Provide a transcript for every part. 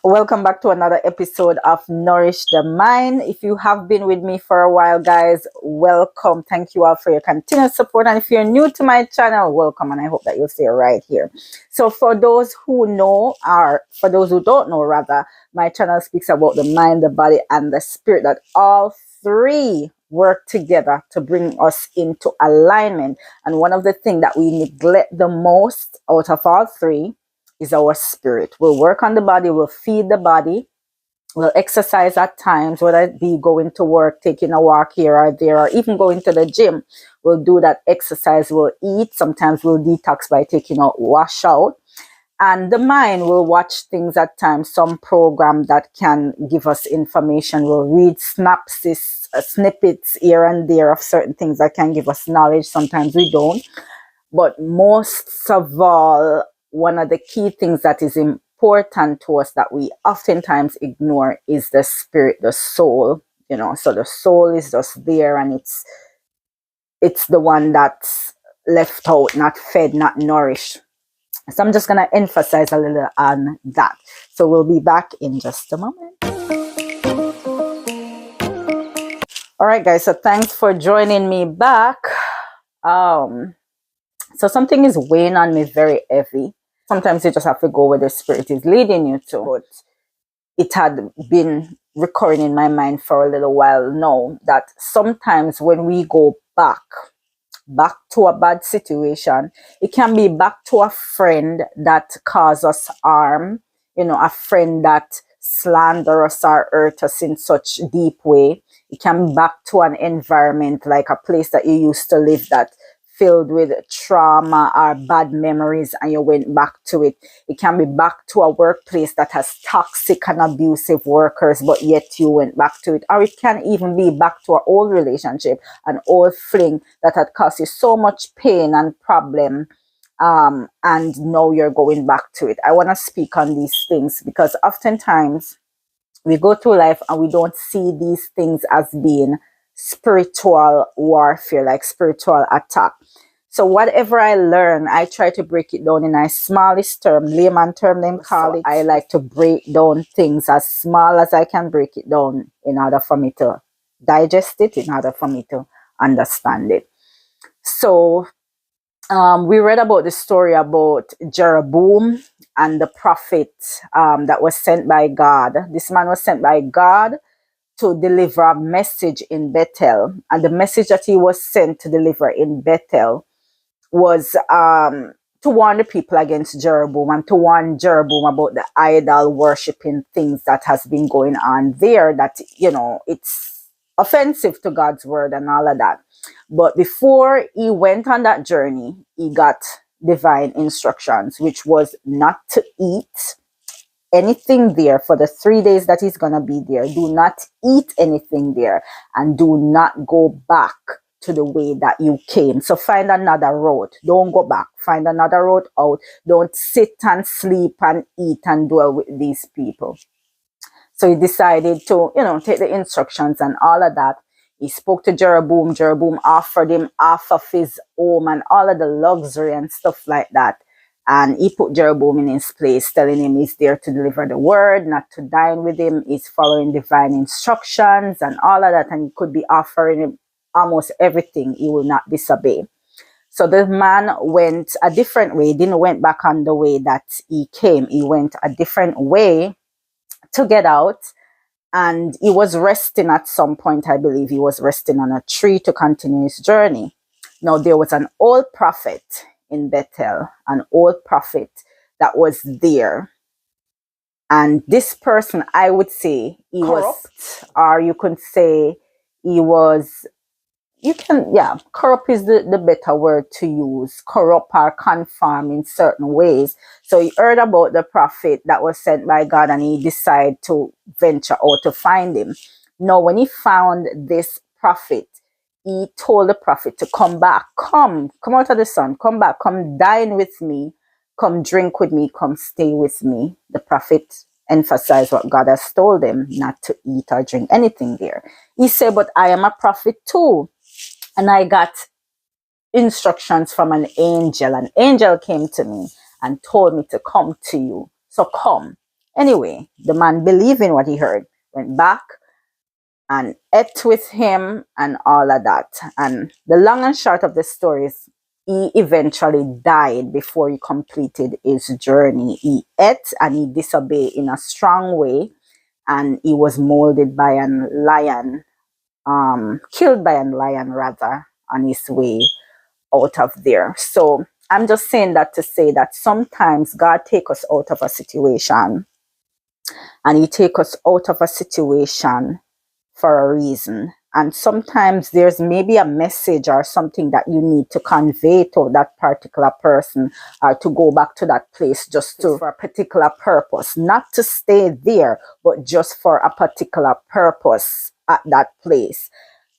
Welcome back to another episode of Nourish the Mind. If you have been with me for a while, guys, welcome. Thank you all for your continued support. And if you're new to my channel, welcome. And I hope that you'll stay right here. So for those who know, or for those who don't know, rather, my channel speaks about the mind, the body, and the spirit, that all three work together to bring us into alignment. And one of the things that we neglect the most out of all three is our spirit. We'll work on the body, we'll feed the body, we'll exercise at times, whether it be going to work, taking a walk here or there, or even going to the gym. We'll do that exercise, we'll eat. Sometimes we'll detox by taking out wash out. And the mind will watch things at times, some program that can give us information. We'll read snippets here and there of certain things that can give us knowledge. Sometimes we don't. But most of all, one of the key things that is important to us that we oftentimes ignore is the spirit, the soul. So the soul is just there, and it's the one that's left out, not fed, not nourished. So I'm just going to emphasize a little on that. So we'll be back in just a moment. All right, guys. So thanks for joining me back. So something is weighing on me very heavy. Sometimes you just have to go where the spirit is leading you to. But it had been recurring in my mind for a little while now that sometimes when we go back to a bad situation, it can be back to a friend that caused us harm, a friend that slander us or hurt us in such deep way. It can be back to an environment, like a place that you used to live that filled with trauma or bad memories, and you went back to it. It can be back to a workplace that has toxic and abusive workers, but yet you went back to it. Or it can even be back to an old relationship, an old fling that had caused you so much pain and problem, and now you're going back to it. I want to speak on these things because oftentimes we go through life and we don't see these things as being spiritual warfare, like spiritual attack. So whatever I learn, I try to break it down in a smallest term, layman term, them call it. I like to break down things as small as I can break it down in order for me to digest it, in order for me to understand it. So we read about the story about Jeroboam and the prophet that was sent by God. This man was sent by God to deliver a message in Bethel. And the message that he was sent to deliver in Bethel was to warn the people against Jeroboam, and to warn Jeroboam about the idol worshipping things that has been going on there, that, it's offensive to God's word and all of that. But before he went on that journey, he got divine instructions, which was not to eat anything there for the 3 days that he's going to be there. Do not eat anything there, and do not go back to the way that you came. So find another road. Don't go back. Find another road out. Don't sit and sleep and eat and dwell with these people. So he decided to, take the instructions and all of that. He spoke to Jeroboam. Jeroboam offered him half of his home and all of the luxury and stuff like that. And he put Jeroboam in his place, telling him he's there to deliver the word, not to dine with him. He's following divine instructions and all of that. And he could be offering him almost everything. He will not disobey. So the man went a different way. He didn't went back on the way that he came. He went a different way to get out. And he was resting at some point. I believe he was resting on a tree to continue his journey. Now, there was an old prophet in Bethel, an old prophet that was there. And this person, I would say, he corrupt, or you could say he was, corrupt is the better word to use. Corrupt or conform in certain ways. So he heard about the prophet that was sent by God, and he decided to venture out to find him. Now, when he found this prophet, he told the prophet to come back. Come out of the sun. Come back. Come dine with me. Come drink with me. Come stay with me. The prophet emphasized what God has told him, not to eat or drink anything there. He said, but I am a prophet too. And I got instructions from an angel. An angel came to me and told me to come to you. So come. Anyway, the man, believing what he heard, went back and ate with him and all of that. And the long and short of the story is he eventually died before he completed his journey. He ate and he disobeyed in a strong way, and he was molded by a lion, killed by a lion rather, on his way out of there. So I'm just saying that to say that sometimes God take us out of a situation, and he take us out of a situation for a reason. And sometimes there's maybe a message or something that you need to convey to that particular person, or to go back to that place just to for a particular purpose, not to stay there, but just for a particular purpose at that place.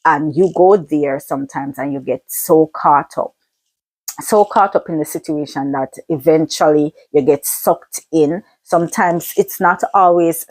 And you go there sometimes and you get so caught up in the situation that eventually you get sucked in. Sometimes it's not always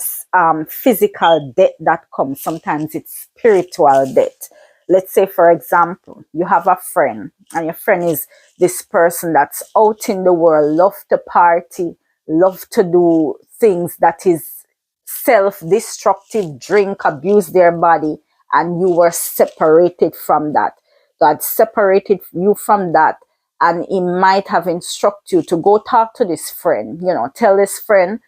physical death that comes. Sometimes it's spiritual death. Let's say, for example, you have a friend, and your friend is this person that's out in the world, love to party, love to do things that is self-destructive, drink, abuse their body, and you were separated from that. God separated you from that, and he might have instructed you to go talk to this friend, tell this friend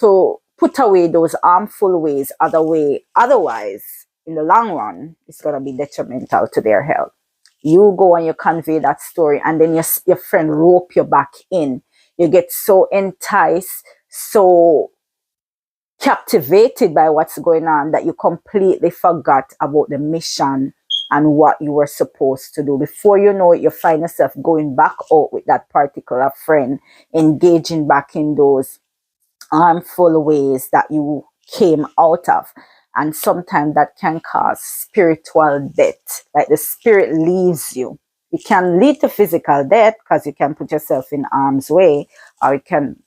to put away those harmful ways. Otherwise, in the long run, it's going to be detrimental to their health. You go and you convey that story, and then your friend rope you back in. You get so enticed, so captivated by what's going on, that you completely forgot about the mission and what you were supposed to do. Before you know it, you find yourself going back out with that particular friend, engaging back in those harmful ways that you came out of. And sometimes that can cause spiritual death, like the spirit leaves you. It can lead to physical death because you can put yourself in harm's way, or it can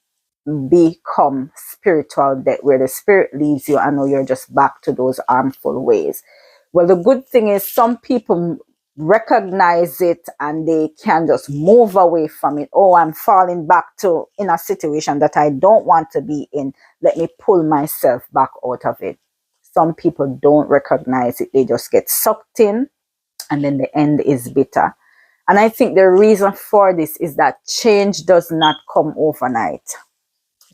become spiritual death, where the spirit leaves you and now you're just back to those harmful ways. Well, the good thing is some people recognize it and they can just move away from it. Oh, I'm falling back to in a situation that I don't want to be in. Let me pull myself back out of it. Some people don't recognize it. They just get sucked in, and then the end is bitter. And I think the reason for this is that change does not come overnight.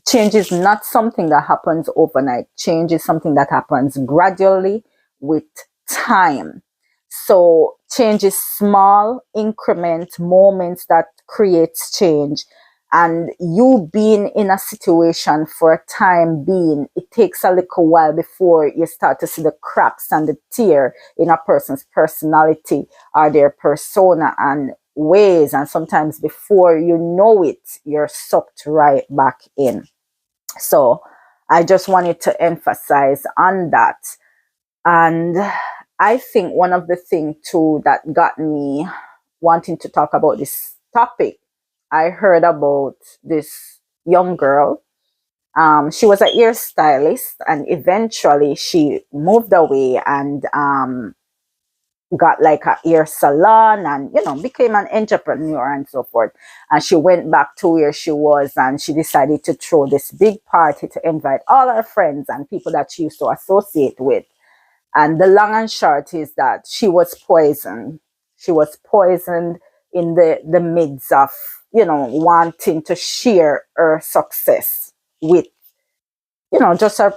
Change is not something that happens overnight. Change is something that happens gradually with time. So change is small increment moments that creates change. And you being in a situation for a time being, it takes a little while before you start to see the cracks and the tear in a person's personality or their persona and ways. And sometimes before you know it, you're sucked right back in. So I just wanted to emphasize on that. And I think one of the things too that got me wanting to talk about this topic, I heard about this young girl. She was a hairstylist, and eventually she moved away and got like a hair salon, and became an entrepreneur and so forth. And she went back to where she was, and she decided to throw this big party to invite all her friends and people that she used to associate with. And the long and short is that she was poisoned. She was poisoned in the midst of, wanting to share her success with, just her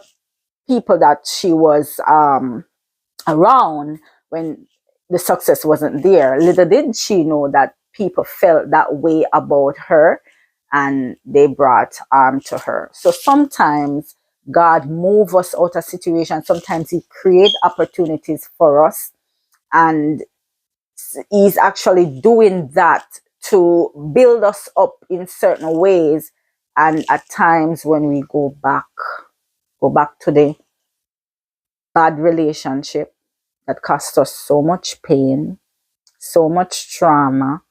people that she was around when the success wasn't there. Little did she know that people felt that way about her, and they brought harm to her. So sometimes God move us out of situations. Sometimes he create opportunities for us, and he's actually doing that to build us up in certain ways. And at times when we go back to the bad relationship that cost us so much pain, so much trauma.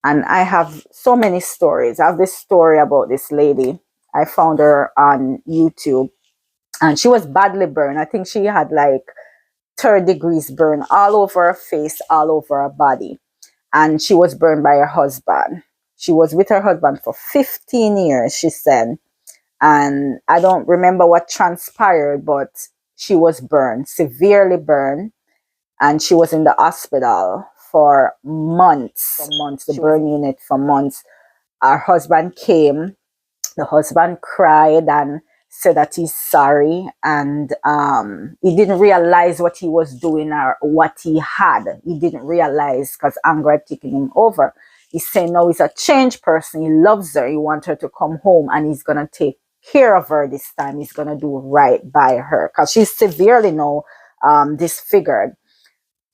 And I have so many stories. I have this story about this lady. I found her on YouTube, and she was badly burned. I think she had like 3rd degrees burn all over her face, all over her body. And she was burned by her husband. She was with her husband for 15 years, she said. And I don't remember what transpired, but she was burned, severely burned, and she was in the hospital for months, the burn unit for months. Her husband came. The husband cried and said that he's sorry, and he didn't realize what he was doing or what he had. He didn't realize because anger had taken him over. He's saying now he's a changed person. He loves her. He wants her to come home, and he's gonna take care of her this time. He's gonna do right by her because she's severely now disfigured.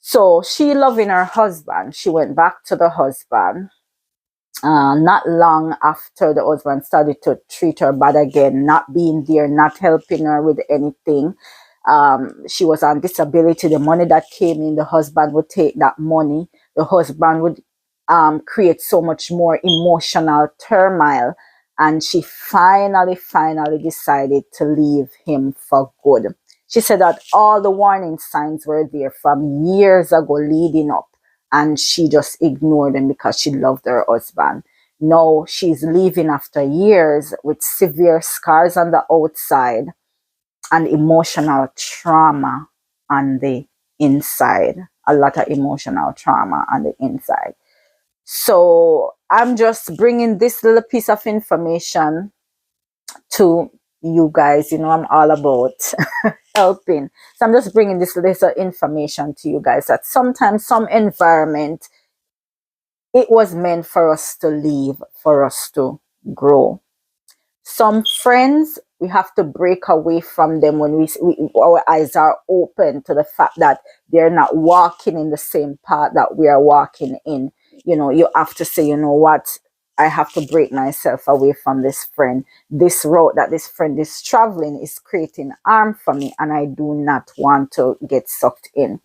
So she loving her husband. She went back to the husband. Not long after the husband started to treat her bad again, not being there, not helping her with anything. She was on disability. The money that came in, the husband would take that money. The husband would create so much more emotional turmoil. And she finally decided to leave him for good. She said that all the warning signs were there from years ago leading up, and she just ignored them because she loved her husband. Now she's leaving after years with severe scars on the outside and emotional trauma on the inside. A lot of emotional trauma on the inside. So I'm just bringing this little piece of information to you guys. You know, I'm all about helping. So I'm just bringing this little information to you guys that sometimes some environment, it was meant for us to leave, for us to grow. Some friends, we have to break away from them when our eyes are open to the fact that they're not walking in the same path that we are walking in. You know, you have to say, you know what, I have to break myself away from this friend. This road that this friend is traveling is creating harm for me, and I do not want to get sucked in.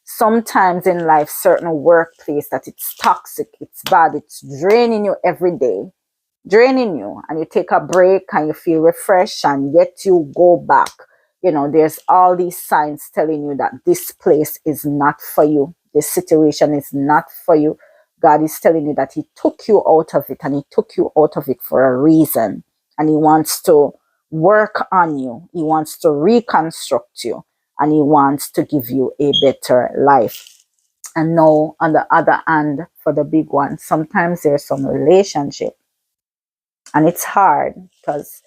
Sometimes in life, certain workplace that it's toxic, it's bad, it's draining you every day, draining you, and you take a break and you feel refreshed, and yet you go back. You know, there's all these signs telling you that this place is not for you. This situation is not for you. God is telling you that he took you out of it, and he took you out of it for a reason. And he wants to work on you. He wants to reconstruct you, and he wants to give you a better life. And now, on the other hand, for the big one, sometimes there's some relationship, and it's hard because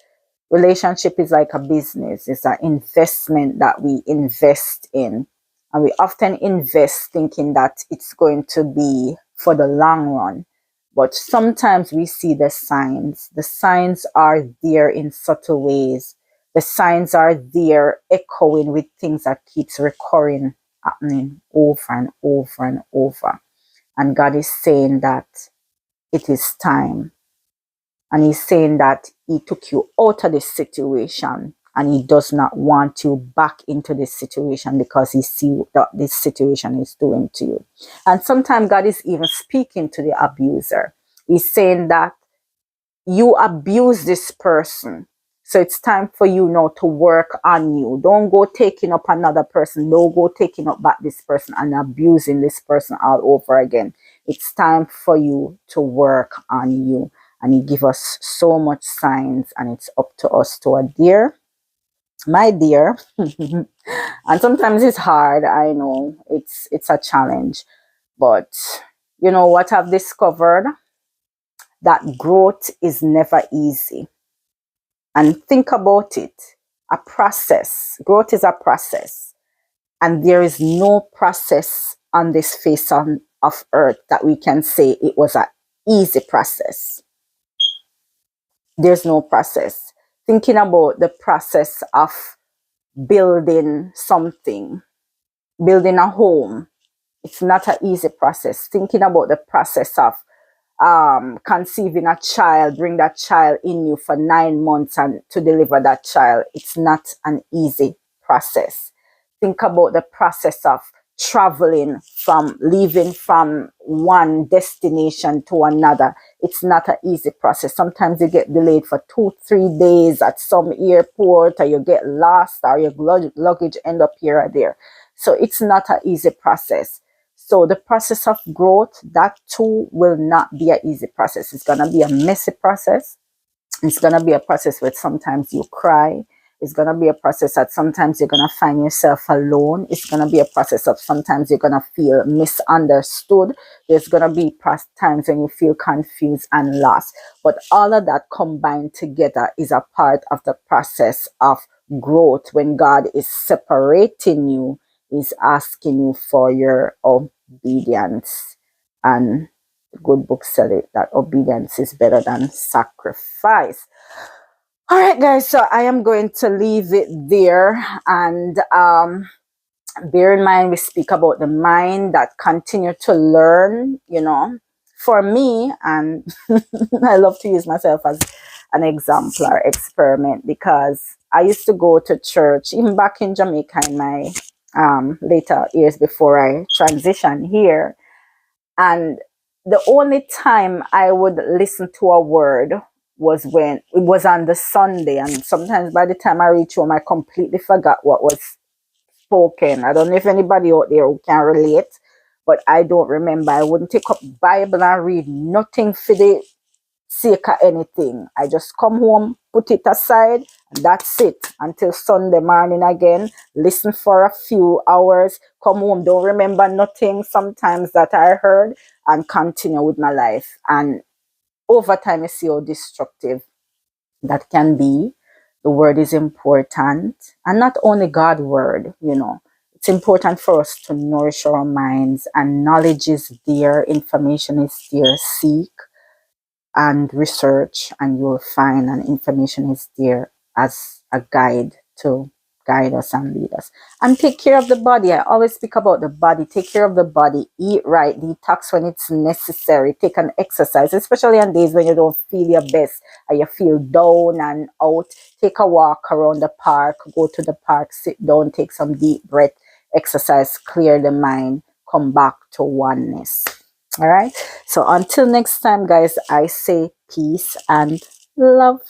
relationship is like a business. It's an investment that we invest in, and we often invest thinking that it's going to be for the long run. But sometimes we see the signs. The signs are there in subtle ways. The signs are there echoing with things that keeps recurring, happening over and over and over. And God is saying that it is time. And he's saying that he took you out of this situation, and he does not want you back into this situation because he sees what this situation is doing to you. And sometimes God is even speaking to the abuser. He's saying that you abuse this person. So it's time for you now to work on you. Don't go taking up another person. Don't go taking up back this person and abusing this person all over again. It's time for you to work on you. And he gives us so much signs, and it's up to us to adhere. My dear. And sometimes it's hard. I know it's a challenge. But you know what I've discovered? That growth is never easy. And think about it. A process. Growth is a process. And there is no process on this face of earth that we can say it was an easy process. There's no process. Thinking about the process of building something, building a home, it's not an easy process. Thinking about the process of conceiving a child, bring that child in you for 9 months and to deliver that child, it's not an easy process. Think about the process of traveling, from leaving from one destination to another. It's not an easy process. Sometimes you get delayed for 2-3 days at some airport, or you get lost, or your luggage end up here or there. So it's not an easy process. So the process of growth, that too will not be an easy process. It's going to be a messy process. It's going to be a process where sometimes you cry. It's going to be a process that sometimes you're going to find yourself alone. It's going to be a process of sometimes you're going to feel misunderstood. There's going to be times when you feel confused and lost. But all of that combined together is a part of the process of growth. When God is separating you, He's asking you for your obedience. And the good book said it, that obedience is better than sacrifice. All right, guys, so I am going to leave it there. And bear in mind, we speak about the mind that continue to learn, for me. And I love to use myself as an exemplar experiment, because I used to go to church even back in Jamaica in my later years before I transitioned here. And the only time I would listen to a word was when it was on the Sunday. And sometimes by the time I reach home, I completely forgot what was spoken. I don't know if anybody out there who can relate, but I don't remember. I wouldn't take up Bible and read nothing for the sake of anything. I just come home, put it aside, and that's it until Sunday morning again. Listen for a few hours, come home, don't remember nothing sometimes that I heard, and continue with my life. And over time, you see how destructive that can be. The word is important, and not only God's word. It's important for us to nourish our minds, and knowledge is there, information is there. Seek and research, and you'll find, and information is there as a guide to guide us and lead us. And take care of the body. I always speak about the body. Take care of the body. Eat right. Detox when it's necessary. Take an exercise, especially on days when you don't feel your best and you feel down and out. Take a walk around the park. Go to the park, sit down, take some deep breath, exercise, clear the mind, come back to oneness. All right. So until next time, guys, I say peace and love.